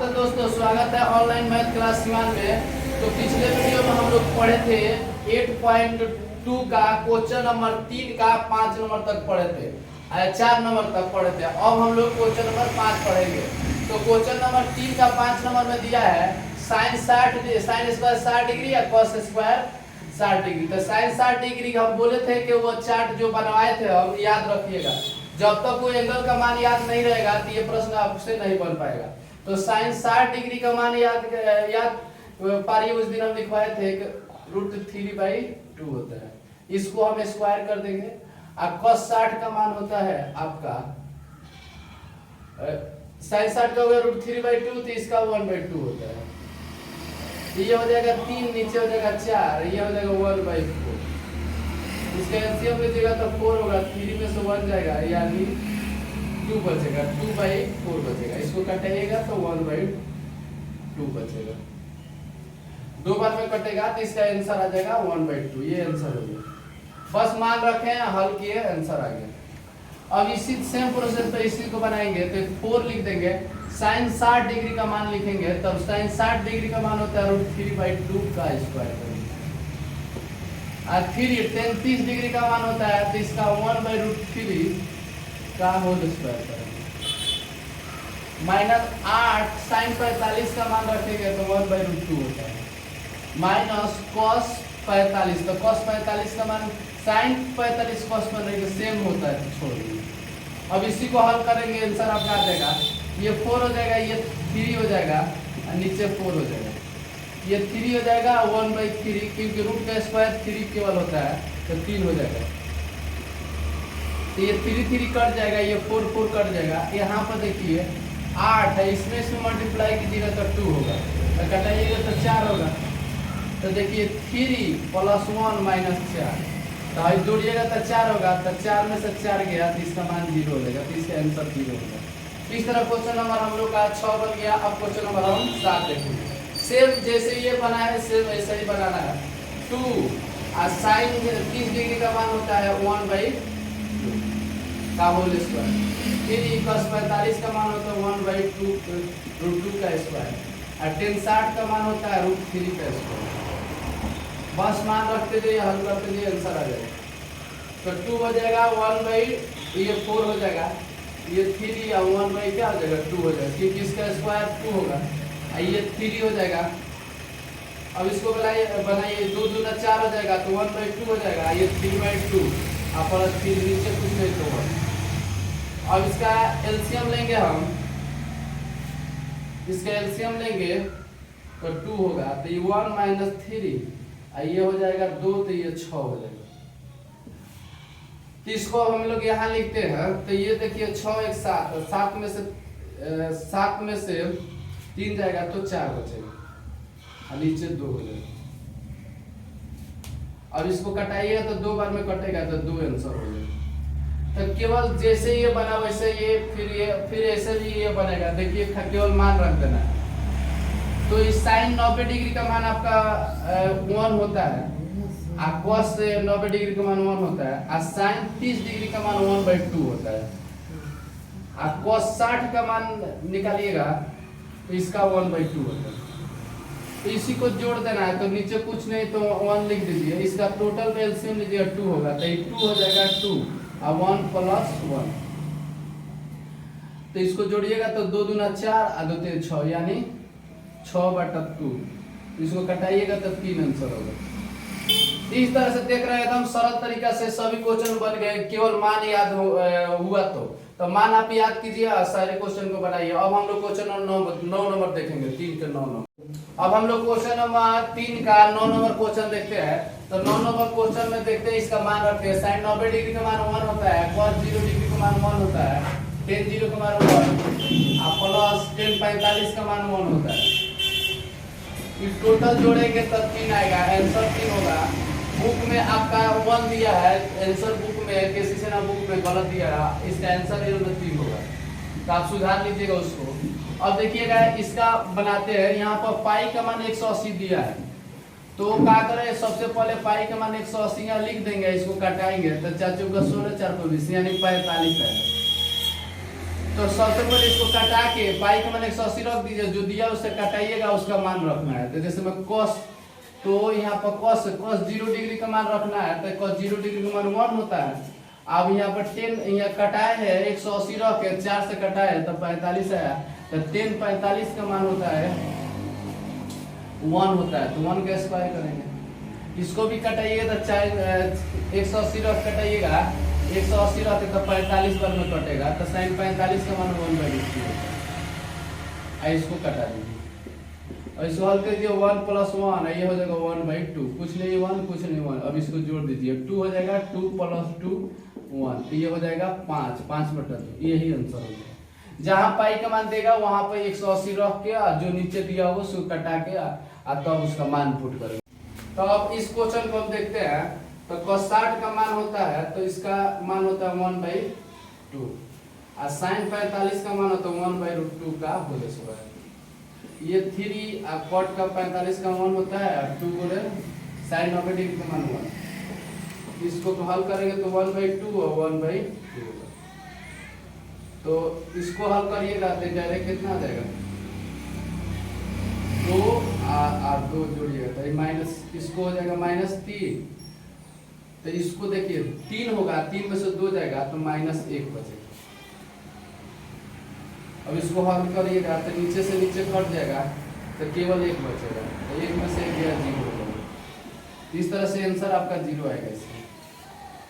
Hello दोस्तों, स्वागत है ऑनलाइन मैथ क्लास सिवान में। तो पिछले वीडियो में हम लोग पढ़े थे 8.2 का क्वेश्चन नंबर 3 का 5 नंबर तक पढ़े थे, 4 नंबर तक पढ़े थे। अब हम लोग क्वेश्चन नंबर 5 पढ़ेंगे। तो क्वेश्चन नंबर 3 का 5 नंबर में दिया है साइन स्क्वायर 60 डिग्री या कॉस स्क्वायर 60 डिग्री। तो साइन 60 डिग्री हम बोले थे कि वो चार्ट जो बनवाए थे हम याद रखिएगा। जब तक वो एंगल का मान याद नहीं रहेगा तो ये प्रश्न आपसे नहीं बन पाएगा। तो साइन 60 डिग्री का मान याद पारिए उस दिन हम लिखवाए थे √3/2 होता है। इसको हम स्क्वायर कर देंगे। और cos 60 का मान होता है आपका साइन 60 का हो गया √3/2, तो इसका 1/2 होता है। ये हो जाएगा 3, नीचे हो जाएगा 4, ये हो जाएगा 1/4। इसका एलसीएम लीजिएगा तो 4 होगा, 3 में से 1 जाएगा यानी 2 बचेगा, 2/4 बचेगा। इसको काटिएगा तो 1/2 बचेगा। 2 बार में कटेगा तो इसका आंसर आ जाएगा 1/2। ये आंसर हो गया। बस मान रखें, हल किए, आंसर आ गया। अब इसी सेम प्रोसेस पे इसी को बनाएंगे तो 4 लिख देंगे। साइन 60 डिग्री का मान लिखेंगे, तब साइन 60 डिग्री का मान होता है √3/2 का स्क्वायर। और फिर 33 डिग्री का मान होता है तो इसका 1/√3 का होल स्क्वायर करेंगे। -8 साइन 45 का मान रखेंगे तो 1/√2 होता है। माइनस कॉस 45, तो कॉस 45 का मान साइन 45 कॉस में रहेगा, सेम होता है, तो छोड़ दीजिए। अब इसी को हल करेंगे, आंसर आपका आ जाएगा। ये 4 हो जाएगा, ये 3 हो जाएगा और नीचे 4 हो जाएगा। ये 3 हो जाएगा 1/3, क्योंकि रूट का स्क्वायर 3 केवल होता है, तो 3 हो जाएगा। तो ये 3 कट जाएगा, ये 4 कट जाएगा। यहाँ पर देखिए 8 है, इसमें मल्टीप्लाई कीजिएगा तो 2 होगा, तो घटाइएगा तो 4 होगा। तो देखिए 3 + 1 - 4, तो जोड़िएगा तो 4 होगा। तो 4 में से 4 गया तो इसका मान 0 हो जाएगा, तो इसका आंसर 0 होगा। इस तरह क्वेश्चन नंबर हम लोग का 6 बन गया। अब क्वेश्चन नंबर हम 7 देखेंगे। सेम जैसे ये बना है सेम ऐसा ही बनाना है। 2 और साइन 30 डिग्री का मान होता है 1/2 का होल स्क्वायर। फिर cos 45 का मान होता है 1/2 का स्क्वायर। और tan 60 का मान होता है √3 का स्क्वायर। बस मान रखते जाइए, हल करते जाइए, आंसर आ जाएगा। तो 2 हो जाएगा 1/, ये 4 हो जाएगा, ये 3 या 1/ क्या हो जाएगा 2 हो जाएगा, क्योंकि इसका स्क्वायर 2 होगा। ये 3 हो जाएगा। अब इसको बनाइए, 2 दूना 4 हो जाएगा, तो 1/2 हो जाएगा। ये 3/2 और प्लस 3 नीचे कुछ नहीं तो 1। अब इसका एलसीएम लेंगे हम, इसका एलसीएम लेंगे तो 2 होगा, तो ये 1 - 3 ये हो जाएगा 2, तो ये 6 हो जाएगा। तो इसको हम लोग यहाँ लिखते हैं, तो ये देखिए 6 1 7, 7 में से 3 जाएगा तो 4 बचेगा और नीचे 2 हो जाएगा। अब इसको कटाइएगा तो 2 बार में कटेगा तो 2 आंसर हो जाएगा। तो केवल जैसे ये बना वैसे ये फिर ऐसे भी ये बनेगा। देखिए केवल मान रख देना है। तो इस साइन 90 डिग्री का मान आपका 1 होता है, और cos 90 डिग्री का मान 1 होता है, और साइन 30 डिग्री का मान 1/2 होता है। और cos 60 का मान निकालिएगा तो इसका 1/2 होता है। तो इसी को जोड़ देना है, तो नीचे कुछ नहीं तो 1 लिख दीजिए। इसका टोटल एलसीएम लीजिएगा 2 होगा, तो ये 2 हो जाएगा 2 और 1 + 1। तो इसको जोड़िएगा तो 2 दूना 4 और 2 3 6, यानी 6/2। इसको कटाइएगा तो 3 आंसर होगा। इस तरह से देख रहे हैं, एकदम सरल तरीका से सभी क्वेश्चन बन गए, केवल मान याद हुआ तो मान आप याद कीजिए, सारे क्वेश्चन को बनाइए। अब हम लोग क्वेश्चन 9 नंबर देखेंगे, 3 के 9 नंबर। अब हम लोग क्वेश्चन नंबर 3 का 9 नंबर क्वेश्चन देखते हैं। तो 9 नंबर क्वेश्चन में देखते हैं, इसका मान रखते हैं। साइन 90 डिग्री का मान 1 होता है, cos 0 डिग्री का मान 1 होता है, tan 0 का मान 1 और प्लस tan 45 का मान 1 होता है। इस टोटल जोड़ेंगे तब 3 आएगा, आंसर 3 होगा। बुक में आपका 1 दिया है, आंसर बुक में किसी से ना बुक में गलत दिया है, इसका आंसर 3 होगा। तो आप सुधार लीजिएगा उसको। अब देखिएगा इसका बनाते हैं। यहाँ पर पाई का मान 180 दिया है, तो क्या करें, सबसे पहले पाई का मान 180 यहाँ लिख देंगे। इसको कटाएंगे तो 4 × 4 = 16, 4 × 20 यानी 45 है। तो सबसे पहले इसको कटा के पाई का मान 180 रख दीजिए, जो दिया उससे कटाइएगा, उसका मान रखना है। तो जैसे मैं cos, तो यहाँ पर cos 0 डिग्री का मान रखना है, तो cos 0 डिग्री का मान 1 होता है। अब यहाँ पर 10 यहाँ कटाए है 180 रख के 4 से कटाए है तो 45 आया, तो 10 45 का मान होता है 1 होता है, तो 1 का स्क्वायर करेंगे। इसको भी कटाइएगा तो 180 रख कटाइएगा, 180 रहते तो 45 बार में कटेगा, तो sin 45 का मान 1/2 होता है। इसको कटा दीजिए और इसको हल कर दिए 1 + 1, ये हो जाएगा 1/2, कुछ नहीं 1 कुछ नहीं 1। अब इसको जोड़ दीजिए, 2 हो जाएगा, 2 + 2 1, तो ये हो जाएगा 5/2, यही आंसर हो जाएगा। जहाँ पाई का मान देगा वहां पर 180 रख के जो नीचे दिया होगा उसको कटा के तब उसका मान पुट करेंगे। तो अब इस क्वेश्चन को हम देखते हैं। तो cos 60 का मान होता है, तो इसका मान होता है 1/2 और sin 45 का मान होता है 1/2 का होल स्क्वायर। ये 3 और cot का 45 का मान होता है 2 गुणे sin 90 डिग्री का मान 1। इसको तो हल करेंगे तो 1/2 और 1/2 होगा। तो इसको हल करिएगा तो डायरेक्ट कितना आ जाएगा, 2 और 2 जोड़िएगा तो माइनस, इसको हो जाएगा -3। तो इसको देखिए 3 होगा, 3 में से 2 जाएगा तो -1 बचेगा। अब इसको हल करिएगा तो नीचे से नीचे कट जाएगा तो केवल 1 बचेगा, तो 1 में से 1 गया 0 हो जाएगा। इस तरह से आंसर आपका 0 आएगा इसमें।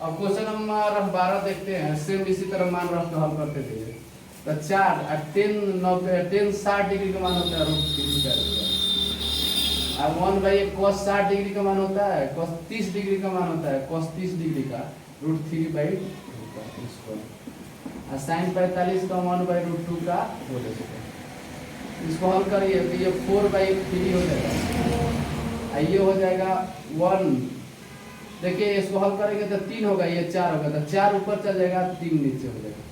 अब क्वेश्चन नंबर 12 देखते हैं, सेम इसी तरह मान रख के हल करते थे। तो 4 और 10 60 डिग्री का मान होता है √3 और 1/1 cos 60 डिग्री का मान होता है, cos 30 डिग्री का मान होता है, cos 30 डिग्री का √3/2 का स्क्वायर और sin 45 का 1/2 का होल स्क्वायर। इसको हल करिए तो ये 4/3 हो जाएगा और ये हो जाएगा 1। देखिए इसको हल करेंगे तो 3 होगा, ये 4 होगा, तो 4 ऊपर चल जाएगा, 3 नीचे हो जाएगा।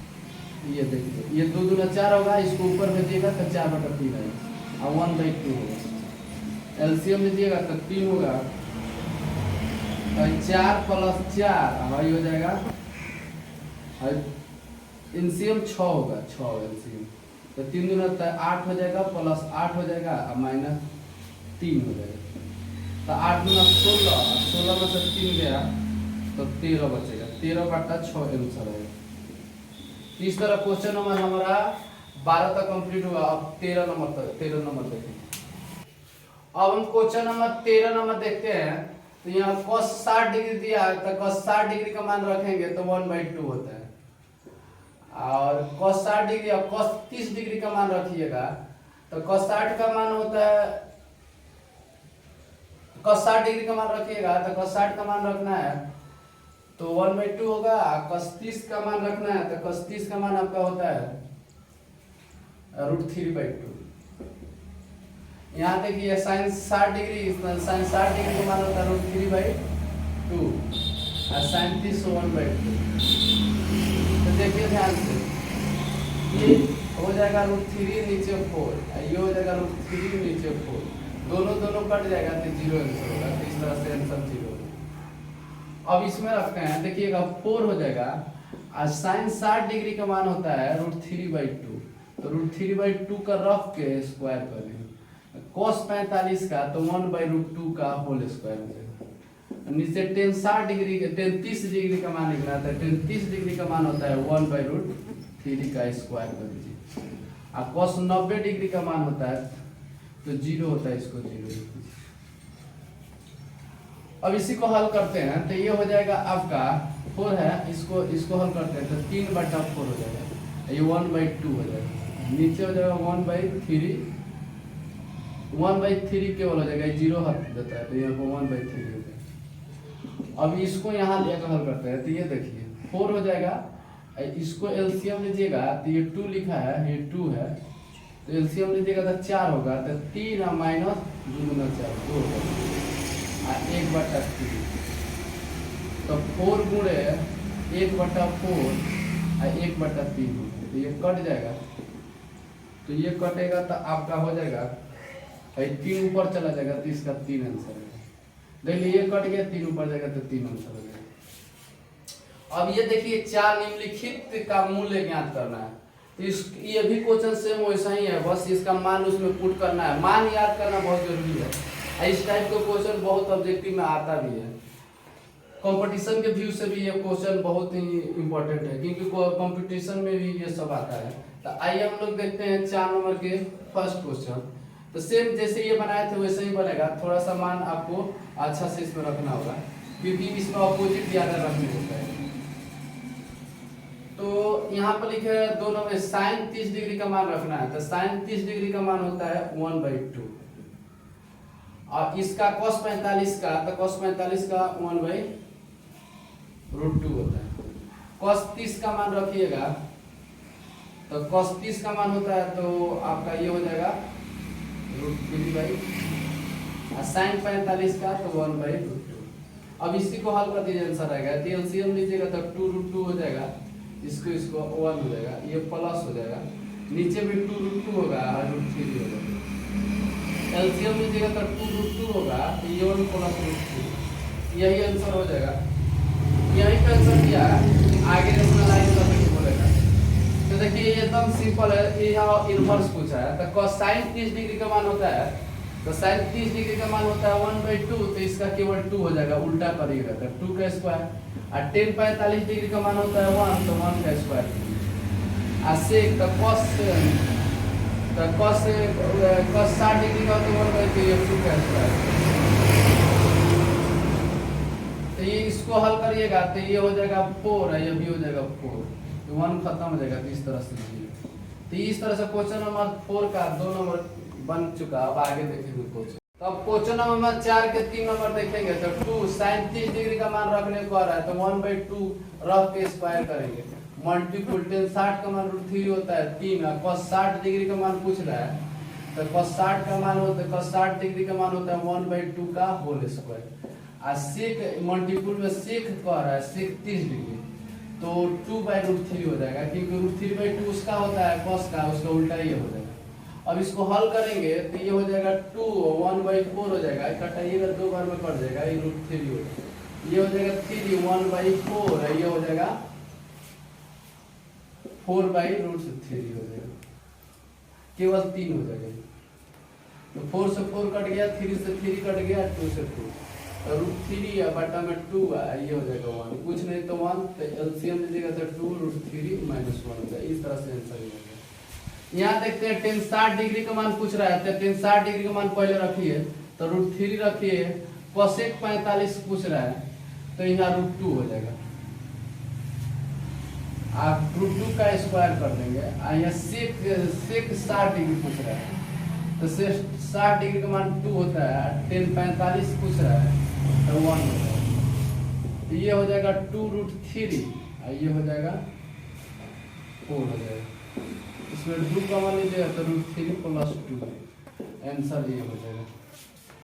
ये देखिए ये 2 दूना 4 होगा, इसको ऊपर भेजिएगा तो 4/3 आएगा और 1/2 होगा। एलसीएम लीजिएगा तो 3 होगा, तो 4 + 4 हो जाएगा, एलसीएम 6 होगा, 6 एलसीएम, तो 3 दूना 8 हो जाएगा, +8 हो जाएगा और -3 हो जाएगा। तो 8 दूना 16, 16 में से 3 गया तो 13 बचेगा, 13/6 आंसर है। इस तरह क्वेश्चन नंबर हमारा 12 तक कंप्लीट हुआ। अब 13 नंबर देखें। अब हम क्वेश्चन नंबर 13 नंबर देखते हैं। तो यहाँ cos 60 डिग्री दिया है, तो cos 60 डिग्री का मान रखेंगे तो 1/2 होता है, और cos 60 डिग्री और cos 30 डिग्री का मान रखिएगा तो cos 60 का मान होता है, cos 60 डिग्री का मान रखिएगा तो cos 60 का मान रखना है तो 1/2 होगा। cos 30 का मान रखना है तो cos 30 का मान आपका होता है √3/2। यहाँ देखिए sin 60 डिग्री का मान होता है √3/2 और sin 30 1/2। तो देखिए ध्यान से, ये हो जाएगा √3 नीचे 4, ये हो जाएगा √3 नीचे 4, दोनों कट जाएगा तो 0 आंसर होगा। तो इस तरह से आंसर 0 होगा। अब इसमें रखते हैं, देखिएगा 4 हो जाएगा और sin 60 डिग्री का मान होता है √3/2, तो √3/2 का रख के स्क्वायर करेंगे। cos 45 का तो 1/2 का होल स्क्वायर हो जाएगा। नीचे tan 60 डिग्री का, tan 30 डिग्री का मान निकला था, tan 30 डिग्री का मान होता है 1/√3 का स्क्वायर कर दीजिए। और cos 90 डिग्री का मान होता है तो 0 होता है, इसको 0 लिख दीजिए। अब इसी को हल करते हैं तो ये हो जाएगा आपका 4 है, इसको हल करते हैं तो 3/4 हो जाएगा, ये 1/2 हो जाएगा, नीचे हो जाएगा 1/3 केवल हो जाएगा, 0 हल देता है तो यहाँ पर 1/3 हो जाएगा। अब इसको यहाँ लेकर हल करते हैं तो ये देखिए 4 हो जाएगा, इसको एलसीएम लीजिएगा तो ये 2 लिखा है, ये 2 है, तो एलसीएम लीजिएगा तो 4 होगा, तो 3 और -2 × 4 2 होगा और 1/3, तो 4 गुणे 1/4 और 1/3 होगा, तो ये कट जाएगा, तो ये कटेगा तो आपका हो जाएगा 3 ऊपर चला जाएगा तो इसका 3 आंसर है। देखिए ये कट गया, 3 ऊपर जाएगा तो 3 आंसर हो जाएगा। अब ये देखिए 4 निम्नलिखित का मूल्य ज्ञात करना है। तो ये भी क्वेश्चन सेम वैसा ही है, बस इसका मान उसमें पुट करना है। मान याद करना बहुत जरूरी है। इस टाइप का क्वेश्चन बहुत ऑब्जेक्टिव में आता भी है। कंपटीशन के व्यू से भी ये क्वेश्चन बहुत ही इंपॉर्टेंट है, क्योंकि कंपटीशन में भी ये सब आता है। तो आइए हम लोग देखते हैं 4 नंबर के फर्स्ट क्वेश्चन। तो सेम जैसे ये बनाए थे वैसे ही बनेगा, थोड़ा सा मान आपको अच्छा से इसमें रखना होगा, क्योंकि इसमें अपोजिट ज्यादा रखने होता है। तो यहाँ पर लिखे है 2 नंबर साइन 30 डिग्री का मान रखना है। तो साइन 30 डिग्री का मान होता है 1/2, और इसका cos 45 का, तो cos 45 का 1/√2 होता है। cos 30 का मान रखिएगा, तो cos 30 का मान होता है तो आपका ये हो जाएगा √3/, और sin 45 का तो 1/√2। अब इसी को हल कर दीजिए, आंसर आएगा। एलसीएम लीजिएगा तो 2√2 हो जाएगा, इसको 1 हो जाएगा, ये प्लस हो जाएगा, नीचे में 2√2 होगा और √3 हो जाएगा। एलसीएम लीजिएगा तो 2√2 होगा, तो ये 1 प्लस √3, यही आंसर हो जाएगा। यही का आंसर दिया, आगे रेशनलाइज करने को बोलेगा। तो देखिए ये एकदम सिंपल है, ये यहाँ इनवर्स पूछा है। तो cos sin 30 डिग्री का मान होता है, तो sin 30 डिग्री का मान होता है 1/2, तो इसका केवल 2 हो जाएगा, उल्टा करिएगा तो 2 का स्क्वायर। और tan 45 डिग्री का मान होता है 1, तो 1 का स्क्वायर। और sec तो cos 60 डिग्री का होता है 1/2, ये 2 का स्क्वायर। तो ये इसको हल करिएगा तो ये हो जाएगा 4 है, ये भी हो जाएगा 4, तो 1 खत्म हो जाएगा। तो इस तरह से लीजिए। तो इस तरह से क्वेश्चन नंबर 4 का 2 नंबर बन चुका। अब आगे देखेंगे क्वेश्चन। तो अब क्वेश्चन नंबर 4 के 3 नंबर देखेंगे। तो 2 sin 30 डिग्री का मान रखने को आ रहा है, तो 1/2 रख के स्क्वायर करेंगे, मल्टीपल tan 60 का मान √3 होता है 3, और cos 60 डिग्री का मान पूछ रहा है, तो cos 60 का मान होता है, cos 60 डिग्री का मान होता है 1/2 का होल स्क्वायर। और sec मल्टीपल में sec कह रहा है sec 30 डिग्री, तो 2/√3 हो जाएगा, क्योंकि √3/2 उसका होता है cos का, उसका उल्टा ये हो जाएगा। अब इसको हल करेंगे तो ये हो जाएगा 2 1/4 हो जाएगा, कटाइएगा 2 बार में कट जाएगा, ये √3 हो जाएगा, ये हो जाएगा 3 1/4 है, ये हो जाएगा 4/√3 हो जाएगा, केवल 3 हो जाएगा। तो 4 से 4 कट गया, 3 से 3 कट गया, 2 से 2, तो √3 या बटा में 2 ये हो जाएगा 1, कुछ नहीं तो 1, तो एलसीएम लीजिएगा तो 2 √3 - 1 हो जाएगा। इस तरह से आंसर हो जाएगा। यहाँ देखते हैं tan 60 डिग्री का मान पूछ रहा है, तो tan 60 डिग्री का मान पहले रखिए, तो √3 रखिए, cosec 45 पूछ रहा है, तो यहाँ √2 हो जाएगा, आप √2 का स्क्वायर कर देंगे। यहाँ sec 60 डिग्री पूछ रहा है, तो 60 डिग्री का मान 2 होता है, tan 45 पूछ रहा है तो 1 होता है, तो ये हो जाएगा 2√3, और ये हो जाएगा 4 हो जाएगा। इसमें 2 कॉमन लीजिएगा तो √3 + 2, आंसर ये हो जाएगा।